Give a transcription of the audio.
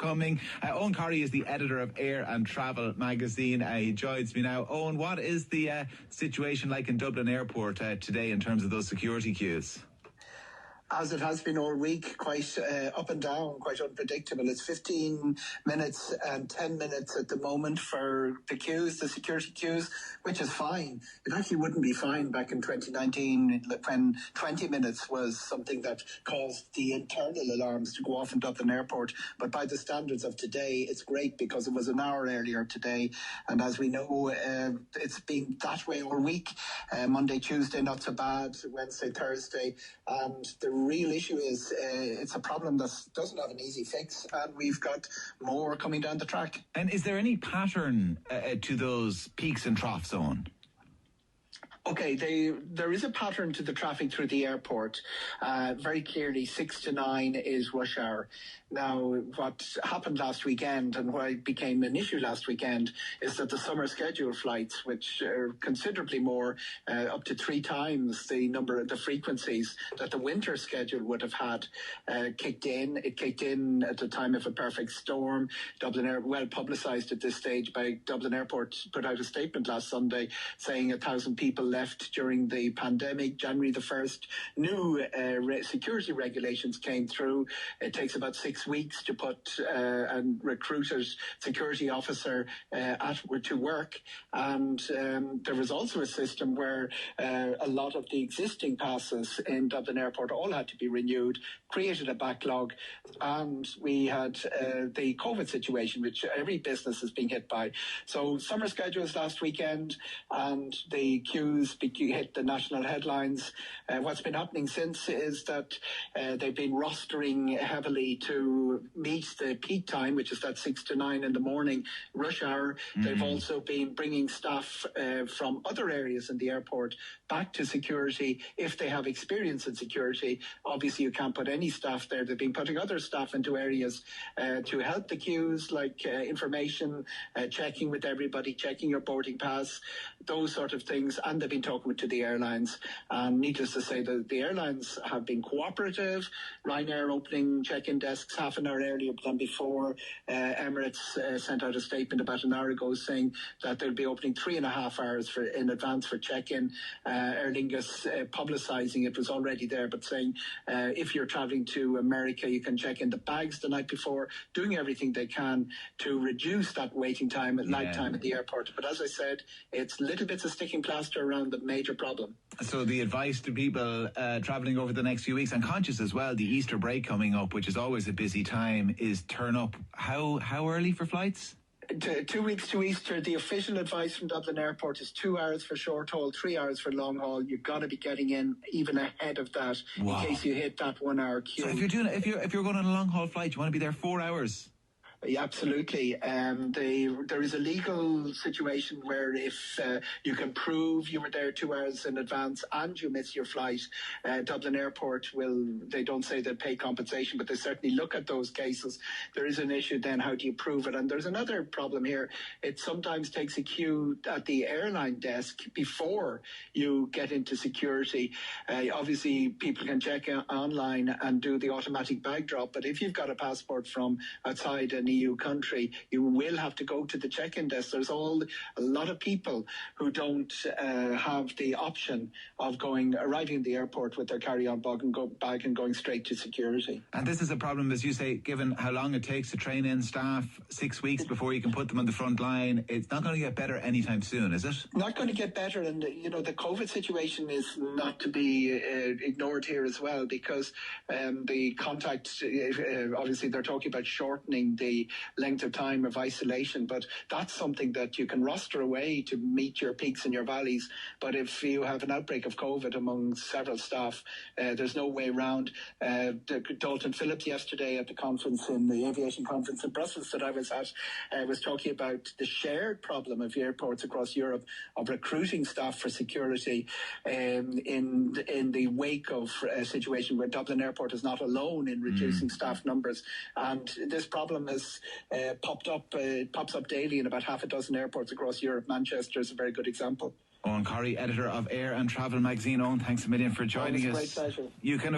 coming. Eoghan Corry is the editor of Air and Travel magazine. He joins me now. Eoghan, what is the situation like in Dublin Airport today in terms of those security queues? As it has been all week, quite up and down, quite unpredictable. It's 15 minutes and 10 minutes at the moment for the queues, the security queues, which is fine. It actually wouldn't be fine back in 2019 when 20 minutes was something that caused the internal alarms to go off in Dublin Airport. But by the standards of today, it's great because it was an hour earlier today. And as we know, it's been that way all week. Monday, Tuesday, not so bad. Wednesday, Thursday. And the real issue is it's a problem that doesn't have an easy fix, and we've got more coming down the track. And is there any pattern to those peaks and troughs, Eoghan? Okay, there is a pattern to the traffic through the airport. Very clearly, 6 to 9 is rush hour. Now, what happened last weekend and why it became an issue last weekend is that the summer schedule flights, which are considerably more, up to 3 times the number of the frequencies that the winter schedule would have had, kicked in. It kicked in at the time of a perfect storm. Dublin Air, well publicised at this stage by Dublin Airport, put out a statement last Sunday saying 1,000 people left during the pandemic. January the 1st, new security regulations came through. It takes about 6 weeks to put and recruit a security officer to work, and there was also a system where a lot of the existing passes in Dublin Airport all had to be renewed, created a backlog, and we had the COVID situation, which every business is being hit by. So summer schedules last weekend, and the queues hit the national headlines. What's been happening since is that they've been rostering heavily to meet the peak time, which is that 6 to 9 in the morning rush hour. They've also been bringing staff from other areas in the airport back to security if they have experience in security. Obviously, you can't put any staff there. They've been putting other staff into areas to help the queues, like information, checking with everybody, checking your boarding pass, those sort of things. And they've been talking to the airlines. And needless to say, the airlines have been cooperative. Ryanair opening check-in desks half an hour earlier than before. Emirates sent out a statement about an hour ago saying that they'll be opening 3.5 hours in advance for check-in. Aer Lingus publicising it was already there, but saying if you're travelling to America, you can check in the bags the night before, doing everything they can to reduce that waiting time at night time at the airport. But as I said, it's little bits of sticking plaster around the major problem. So the advice to people travelling over the next few weeks, and conscious as well, the Easter break coming up, which is always a busy time, is turn up. How early for flights? 2 weeks to Easter, the official advice from Dublin Airport is 2 hours for short haul, 3 hours for long haul. You've got to be getting in even ahead of that in case you hit that 1 hour queue. So if you're going on a long haul flight, you want to be there 4 hours. Yeah, absolutely. There is a legal situation where if you can prove you were there 2 hours in advance and you miss your flight, Dublin Airport they don't say they'll pay compensation, but they certainly look at those cases. There is an issue then, how do you prove it? And there's another problem here. It sometimes takes a queue at the airline desk before you get into security. Obviously, people can check online and do the automatic bag drop, but if you've got a passport from outside an EU country, you will have to go to the check-in desk. There's a lot of people who don't have the option of arriving in the airport with their carry-on bag and going straight to security. And this is a problem, as you say, given how long it takes to train in staff, 6 weeks before you can put them on the front line. It's not going to get better anytime soon, is it? Not going to get better. And, the COVID situation is not to be ignored here as well, because the contact, obviously they're talking about shortening the length of time of isolation, but that's something that you can roster away to meet your peaks and your valleys. But if you have an outbreak of COVID among several staff, there's no way around. Dalton Phillips yesterday at the conference, in the aviation conference in Brussels that I was at, was talking about the shared problem of airports across Europe of recruiting staff for security in the wake of a situation where Dublin Airport is not alone in reducing staff numbers. And this problem has pops up daily in about half a dozen airports across Europe. Manchester is a very good example. Eoghan Corry, editor of Air and Travel magazine. Eoghan, thanks a million for joining us. Great pleasure. You can